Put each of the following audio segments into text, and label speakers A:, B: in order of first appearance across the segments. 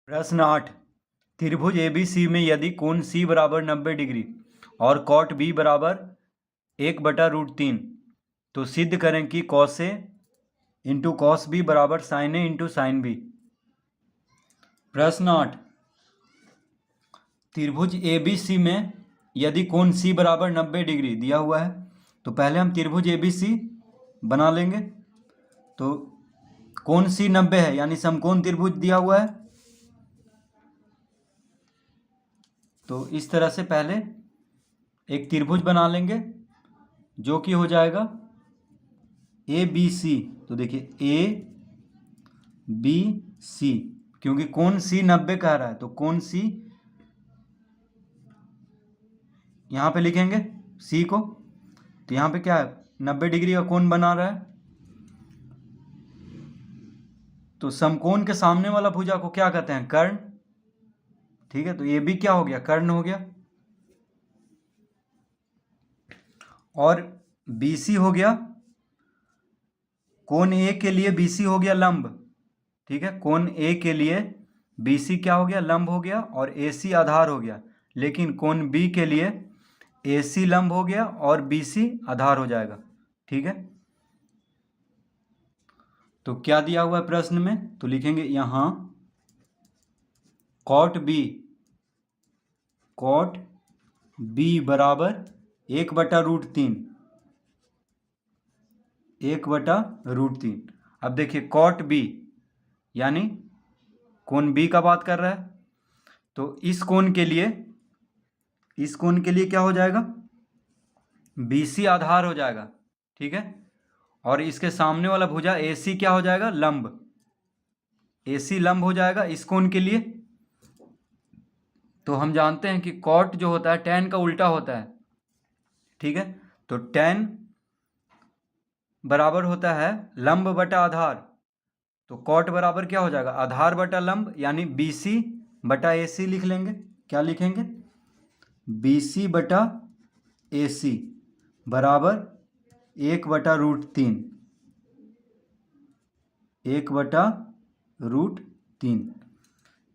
A: प्रश्न 8। त्रिभुज ABC में यदि कोण C बराबर 90 डिग्री और कॉट B बराबर 1/√3 तो सिद्ध करें कि cos A into cos B बराबर sin A into sin B। प्रश्न 8। त्रिभुज ABC में यदि कोण C बराबर 90 डिग्री दिया हुआ है तो पहले हम त्रिभुज ABC बना लेंगे। तो कोण C 90 है यानी समकोण त्रिभुज दिया हुआ है। तो इस तरह से पहले एक त्रिभुज बना लेंगे जो कि हो जाएगा ABC। तो देखिए ABC क्योंकि कोण C 90 कह रहा है तो कोण C यहाँ पे लिखेंगे C को। तो यहाँ पे क्या है 90 डिग्री का कोण बना रहा है। तो समकोण के सामने वाला भुजा को क्या कहते हैं? कर्ण। ठीक है, तो ये भी क्या हो गया? कर्ण हो गया। और BC हो गया, कोण A के लिए BC हो गया लंब। ठीक है, कोण A के लिए BC क्या हो गया? लंब हो गया। और AC आधार हो गया। लेकिन कोण B के लिए AC लंब हो गया और BC आधार हो जाएगा। ठीक है, तो क्या दिया हुआ है प्रश्न में? तो लिखेंगे यहां कॉट B बराबर 1/√3। 1/√3। अब देखिए कॉट B यानी कोण B का बात कर रहा है। तो इस कोण के लिए क्या हो जाएगा? BC आधार हो जाएगा। ठीक है, और इसके सामने वाला भुजा AC क्या हो जाएगा? लंब। AC लंब हो जाएगा इस कोण के लिए। तो हम जानते हैं कि कॉट जो होता है tan का उल्टा होता है। ठीक है, तो tan बराबर होता है लंब बटा आधार। तो कॉट बराबर क्या हो जाएगा? आधार बटा लंब यानी BC बटा AC लिख लेंगे। क्या लिखेंगे? BC बटा AC बराबर 1/√3। 1/√3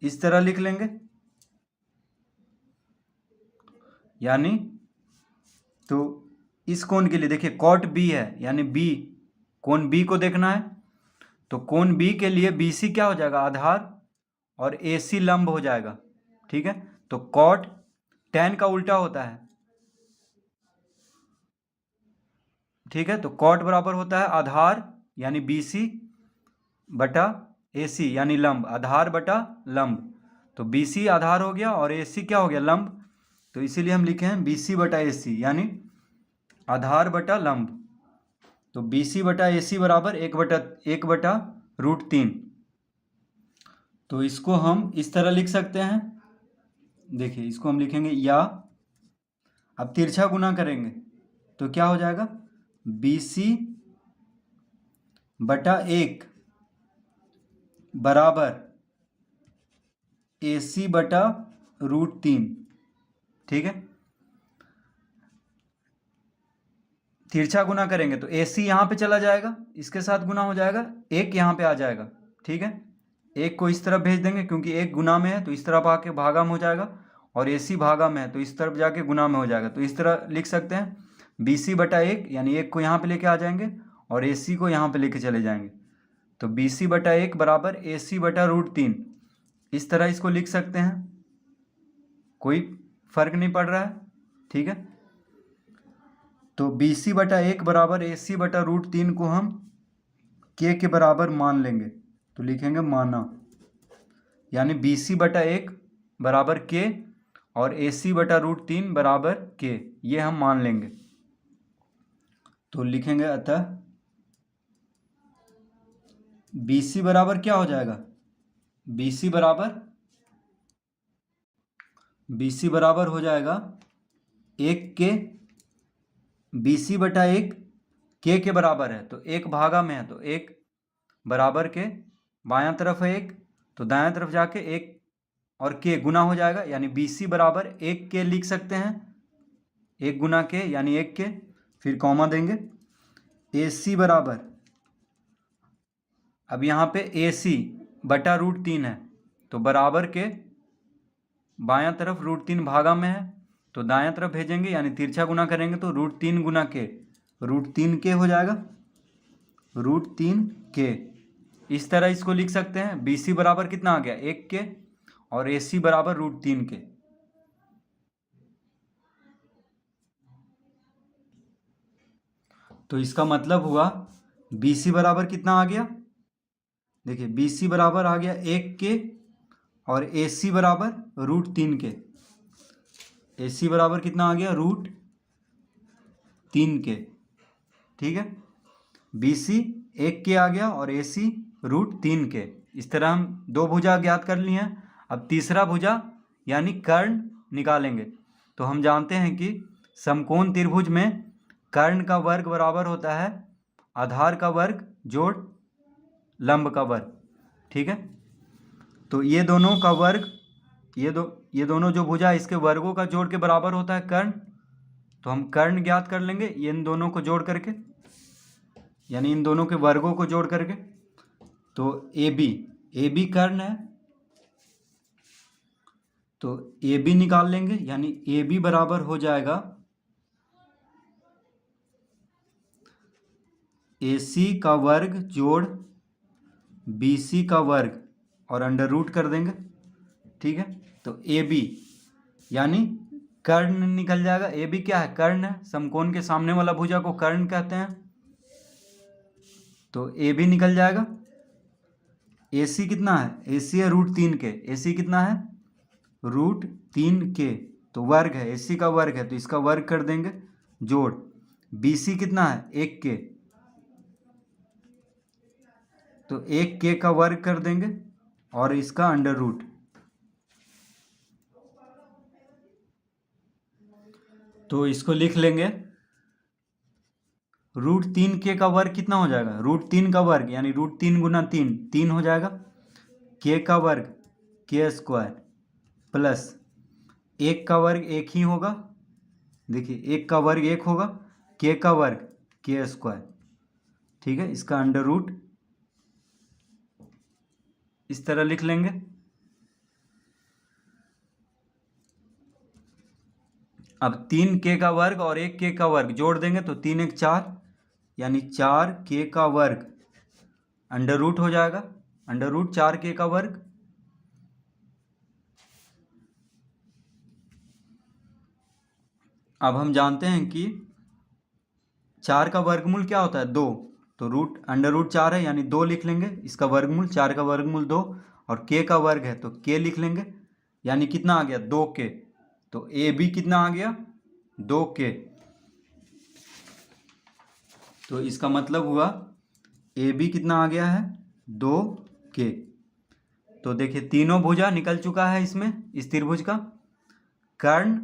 A: इस तरह लिख लेंगे। यानी तो इस कोण के लिए देखिए कॉट B है यानी B, कोण B को देखना है। तो कोण B के लिए BC क्या हो जाएगा? आधार और AC लंब हो जाएगा। ठीक है, तो कॉट tan का उल्टा होता है। ठीक है, तो कॉट बराबर होता है आधार यानी BC बटा AC यानी लंब। आधार बटा लंब। तो BC आधार हो गया और AC क्या हो गया? लंब। तो इसीलिए हम लिखे हैं BC बटा AC यानी आधार बटा लंब। तो BC बटा AC बराबर 1/√3। तो इसको हम इस तरह लिख सकते हैं। देखिए इसको हम लिखेंगे या, अब तिरछा गुना करेंगे तो क्या हो जाएगा? BC बटा 1 बराबर AC बटा √3। ठीक है, तिरछा गुना करेंगे तो AC यहाँ पे चला जाएगा, इसके साथ गुना हो जाएगा, 1 यहाँ पे आ जाएगा। ठीक है, 1 को इस तरफ भेज देंगे क्योंकि 1 गुना में है तो इस तरफ आके भागा में हो जाएगा, और AC भागा में है तो इस तरफ जाके गुना में हो जाएगा। तो इस तरह लिख सकते हैं BC बटा 1 यानी 1 को यहाँ पे लेके आ जाएंगे और AC को यहाँ पे लेके चले जाएंगे। तो BC बटा 1 बराबर AC बटा √3। इस तरह इसको लिख सकते हैं, कोई फर्क नहीं पड़ रहा है। ठीक है, तो BC बटा 1 बराबर AC बटा √3 को हम K के बराबर मान लेंगे। तो लिखेंगे माना, यानी BC बटा 1 बराबर K और AC बटा √3 बराबर K, ये हम मान लेंगे। तो लिखेंगे अतः BC बराबर क्या हो जाएगा? BC बराबर हो जाएगा 1K। BC बटा 1 K के बराबर है तो 1 भागा में है तो 1 बराबर के बायां तरफ है 1 तो दायां तरफ जाके 1 और K गुना हो जाएगा, यानी BC बराबर 1K लिख सकते हैं। 1 गुना K यानी 1K, फिर कॉमा देंगे। AC बराबर, अब यहाँ पे AC बटा √3 है तो बराबर के बायां तरफ √3 भागा में है, तो दायां तरफ भेजेंगे यानी तिरछा गुना करेंगे तो √3 गुना के, √3 हो जाएगा, √3 इस तरह इसको लिख सकते हैं। BC बराबर कितना आ गया 1 और AC बराबर √3 तो इसका मतलब हुआ BC बराबर कितना आ गया, देखिए BC बराबर आ गया 1 और AC बराबर √3 AC बराबर कितना आ गया √3 ठीक है। BC 1 आ गया और AC √3 इस तरह हम दो भुजा ज्ञात कर लिए हैं। अब तीसरा भुजा यानी कर्ण निकालेंगे। तो हम जानते हैं कि समकोण त्रिभुज में कर्ण का वर्ग बराबर होता है आधार का वर्ग जोड़ लंब का वर्ग, ठीक है। तो ये दोनों का वर्ग, ये दोनों जो भुजा इसके वर्गों का जोड़ के बराबर होता है कर्ण। तो हम कर्ण ज्ञात कर लेंगे इन दोनों को जोड़ करके, यानी इन दोनों के वर्गों को जोड़ करके। तो AB कर्ण है, तो AB निकाल लेंगे यानी AB बराबर हो जाएगा AC का वर्ग जोड़ BC का वर्ग और अंडर रूट कर देंगे, ठीक है। तो AB यानी कर्ण निकल जाएगा। AB क्या है, कर्ण है, समकोण के सामने वाला भुजा को कर्ण कहते हैं। तो AB निकल जाएगा। AC कितना है, AC है √3 AC कितना है √3 तो वर्ग है, AC का वर्ग है तो इसका वर्ग कर देंगे जोड़ BC कितना है 1 तो 1 का वर्ग कर देंगे और इसका अंडर रूट। तो इसको लिख लेंगे √3 का वर्ग कितना हो जाएगा, √3 का वर्ग यानी √3 गुना 3 हो जाएगा, का वर्ग k² प्लस 1 का वर्ग 1 ही होगा, देखिए 1 का वर्ग 1 होगा, का वर्ग k², ठीक है। इसका अंडर रूट इस तरह लिख लेंगे। अब 3 का वर्ग और 1 का वर्ग जोड़ देंगे तो 3 1 4 यानी 4 का वर्ग अंडर रूट हो जाएगा, अंडर रूट 4 का वर्ग। अब हम जानते हैं कि 4 का वर्गमूल क्या होता है 2, तो अंडर रूट 4 है यानी 2 लिख लेंगे, इसका वर्गमूल 4 का वर्गमूल 2 और का वर्ग है तो लिख लेंगे यानी कितना आ गया 2 तो AB कितना आ गया 2 तो इसका मतलब हुआ AB कितना आ गया है 2 तो देखिए तीनों भुजा निकल चुका है इसमें, इस त्रिभुज का कर्ण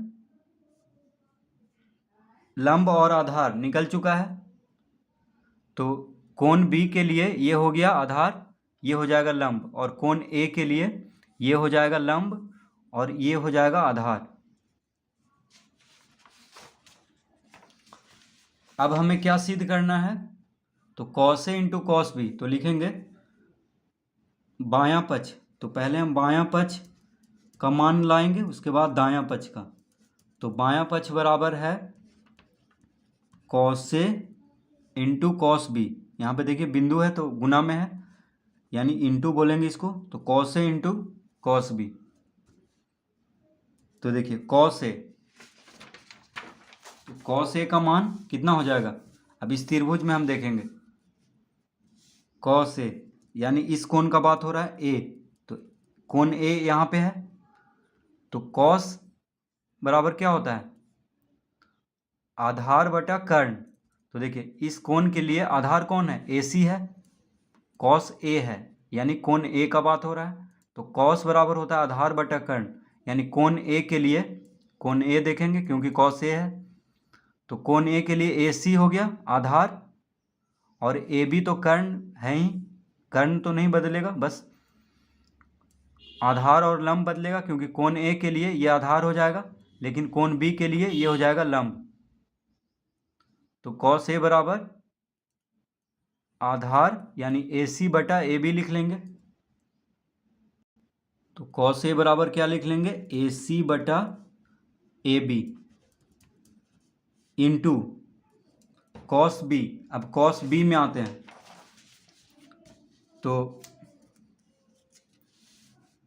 A: लंब और आधार निकल चुका है। तो कोण B के लिए ये हो गया आधार, ये हो जाएगा लंब, और कोण A के लिए ये हो जाएगा लंब और ये हो जाएगा आधार। अब हमें क्या सिद्ध करना है, तो cos A into cos B, तो लिखेंगे बायां पक्ष, तो पहले हम बायां पक्ष का मान लाएंगे उसके बाद दायां पक्ष का। तो बायां पक्ष बराबर है cos A into cos B, यहाँ पे देखिए बिंदु है तो गुना में है यानी इंटू बोलेंगे इसको, तो cos A into cos B। तो देखिए cos A का मान कितना हो जाएगा, अब इस त्रिभुज में हम देखेंगे cos A यानी इस कोण का बात हो रहा है A, तो कोण A यहाँ पे है तो cos बराबर क्या होता है आधार बटा कर्ण। तो देखिए इस कोण के लिए आधार कौन है AC है, cos A है यानी कोण A का बात हो रहा है, तो cos बराबर होता है आधार बटा कर्ण, यानी कोण A के लिए कोण A देखेंगे क्योंकि cos A है, तो कोण A के लिए AC हो गया आधार और AB तो कर्ण है ही, कर्ण तो नहीं बदलेगा, बस आधार और लंब बदलेगा क्योंकि कोण A के लिए ये आधार हो जाएगा लेकिन कोण B के लिए ये हो जाएगा लंब। तो cos A बराबर आधार यानी AC बटा AB लिख लेंगे। तो कॉस ए बराबर क्या लिख लेंगे, ए सी बटा A B into cos B. अब कॉस बी में आते हैं तो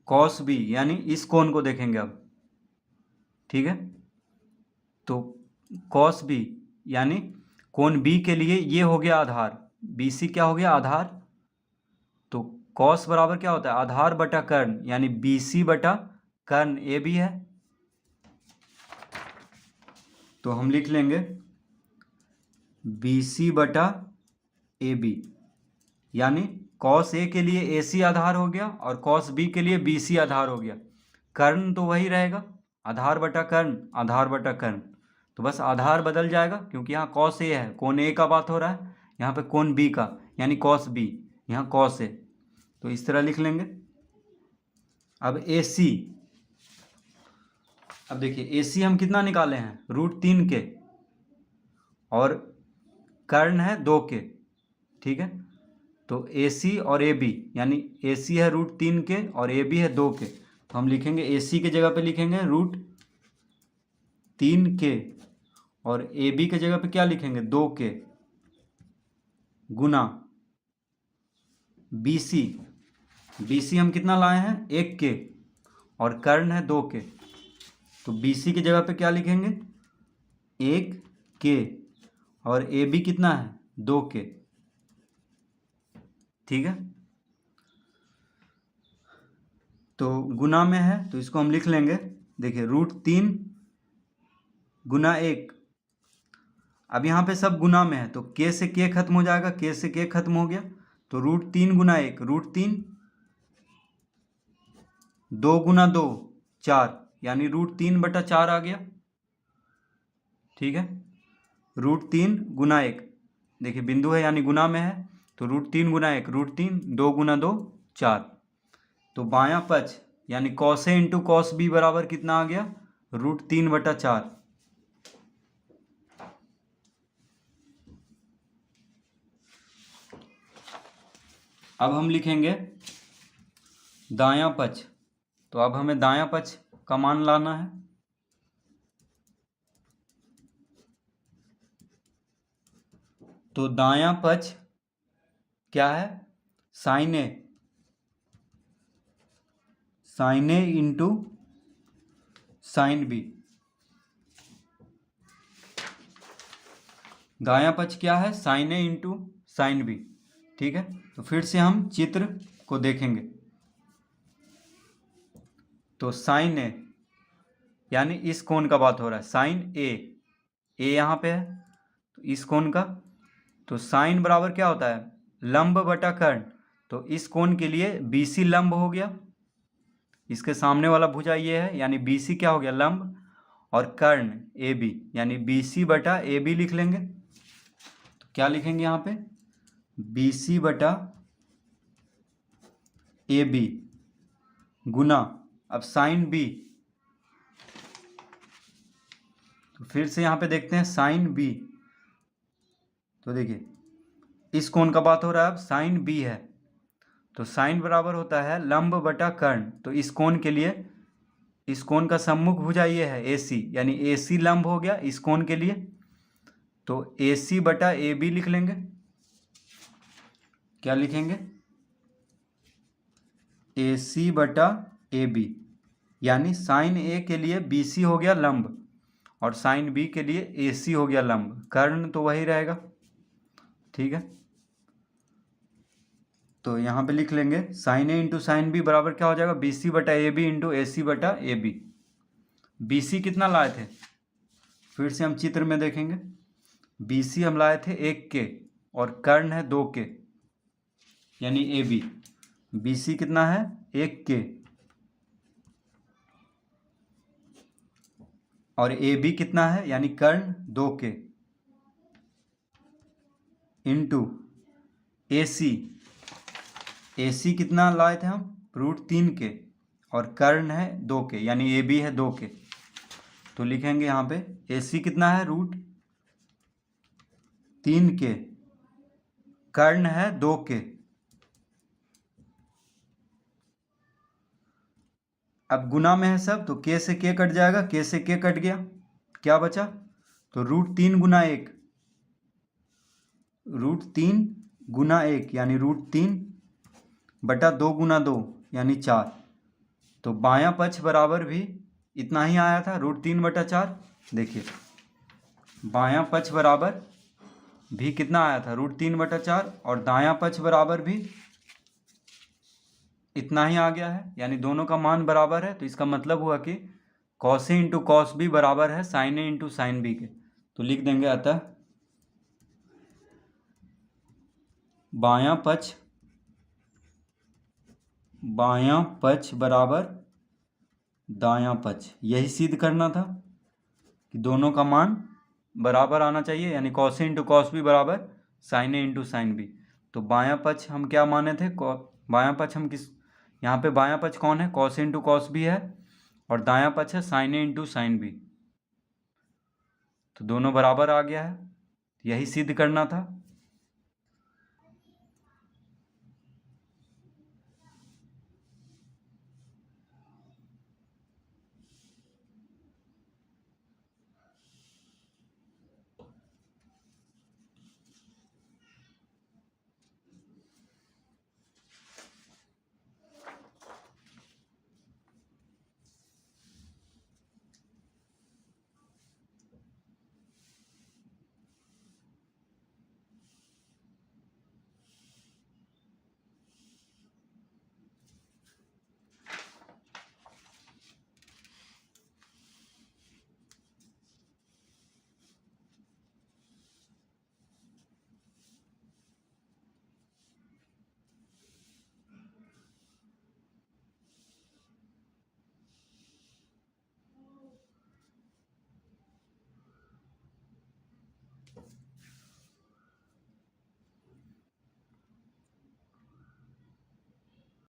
A: कॉस बी यानी इस कोण को देखेंगे अब, ठीक है। तो कॉस बी यानी कोण बी के लिए ये हो गया आधार, बी सी क्या हो गया आधार। तो कॉस बराबर क्या होता है, आधार बटा कर्ण, यानी बी सी बटा कर्ण ए बी है। तो हम लिख लेंगे बी सी बटा ए बी, यानी कॉस ए के लिए ए सी आधार हो गया और कॉस बी के लिए बी सी आधार हो गया। कर्ण तो वही रहेगा, आधार बटा कर्ण, आधार बटा कर्ण। तो बस आधार बदल जाएगा क्योंकि यहाँ कॉस ए है, कोण ए का बात हो रहा है, यहाँ पे कोण बी का यानी कॉस बी, यहाँ कॉस ए। तो इस तरह लिख लेंगे। अब ए सी, अब देखिए ए सी हम कितना निकाले हैं, √3 के, और कर्ण है 2 के, ठीक है। तो ए सी और ए बी, यानी ए सी है √3 के और ए बी है 2 के। तो हम लिखेंगे ए सी के जगह पे लिखेंगे √3 के और ए बी के जगह पे क्या लिखेंगे 2 के, गुना बी सी। बी सी हम कितना लाए हैं 1 के और कर्ण है 2 के। तो बी सी की जगह पे क्या लिखेंगे 1 के और ए बी कितना है 2 के, ठीक है। तो गुना में है तो इसको हम लिख लेंगे, देखिए √3 गुना 1। अब यहाँ पे सब गुना में है तो के से के खत्म हो जाएगा, के से के खत्म हो गया। तो √3 गुना 1 √3, 2 गुना 2 4, यानी √3 बटा 4 आ गया, ठीक है। √3 गुना 1, देखिए बिंदु है यानी गुना में है, तो √3 गुना 1 √3, 2 गुना 2 4। तो बायां पक्ष यानी cos A into cos B बराबर कितना आ गया √3 बटा 4। अब हम लिखेंगे दायां पक्ष। तो अब हमें दायां पक्ष का मान लाना है। तो दायां पक्ष क्या है, साइन ए, साइन ए इंटू साइन बी। दायां पक्ष क्या है, साइन ए इंटू साइन बी, ठीक है। तो फिर से हम चित्र को देखेंगे। तो साइन ए यानी इस कोण का बात हो रहा है, साइन ए, ए यहाँ पे है तो इस कोण का। तो साइन बराबर क्या होता है, लंब बटा कर्ण। तो इस कोण के लिए बी सी लंब हो गया, इसके सामने वाला भुजा ये है यानी बी सी क्या हो गया लंब, और कर्ण ए बी यानी बी सी बटा ए बी लिख लेंगे। तो क्या लिखेंगे यहाँ पे बी सी बटा ए बी गुना, अब साइन बी, तो फिर से यहाँ पे देखते हैं साइन बी। तो देखिए इस कोण का बात हो रहा है, अब साइन बी है तो साइन बराबर होता है लंब बटा कर्ण। तो इस कोण के लिए इस कोण का सम्मुख भुजा ये है ए सी, यानी ए सी लंब हो गया इस कोण के लिए। तो ए सी बटा ए बी लिख लेंगे। क्या लिखेंगे ए सी बटा ए बी, यानी साइन ए के लिए बी सी हो गया लंब और साइन बी के लिए ए सी हो गया लंब, कर्ण तो वही रहेगा, ठीक है। तो यहाँ पे लिख लेंगे साइन ए इंटू साइन बी बराबर क्या हो जाएगा बी सी बटा A B into A C बटा ए बी। बी सी कितना लाए थे, फिर से हम चित्र में देखेंगे। बी सी हम लाए थे 1 के और कर्ण है 2 के, यानी ए बी। बी सी कितना है 1 के और ए बी कितना है यानी कर्ण 2 के, इंटू ए सी। ए सी कितना लाए थे हम √3 के और कर्ण है 2 के, यानी ए बी है 2 के। तो लिखेंगे यहाँ पे ए सी कितना है √3 के, कर्ण है 2 के, अब गुना में है सब, तो के से के कट जाएगा, के से के कट गया, क्या बचा? तो √3 गुना 1, √3 गुना 1 यानी √3 बटा 2 गुना 2 यानी 4। तो बायां पक्ष बराबर भी इतना ही आया था, √3 बटा 4। देखिए बायां पक्ष बराबर भी कितना आया था, √3 बटा 4, और दायां पक्ष बराबर भी इतना ही आ गया है, यानी दोनों का मान बराबर है। तो इसका मतलब हुआ कि cos A into cos B बराबर है sin A into sine B के। तो लिख देंगे अतः बायां पक्ष बराबर दायां पक्ष। यही सिद्ध करना था कि दोनों का मान बराबर आना चाहिए, यानी cos A into cos B बराबर sin A into sine B. तो बायां पक्ष हम क्या माने थे, बायां पक्ष हम किस, यहाँ पे बायां पक्ष कौन है, cos A into cos B है, और दायां पक्ष है sin A into sine B. तो दोनों बराबर आ गया है, यही सिद्ध करना था।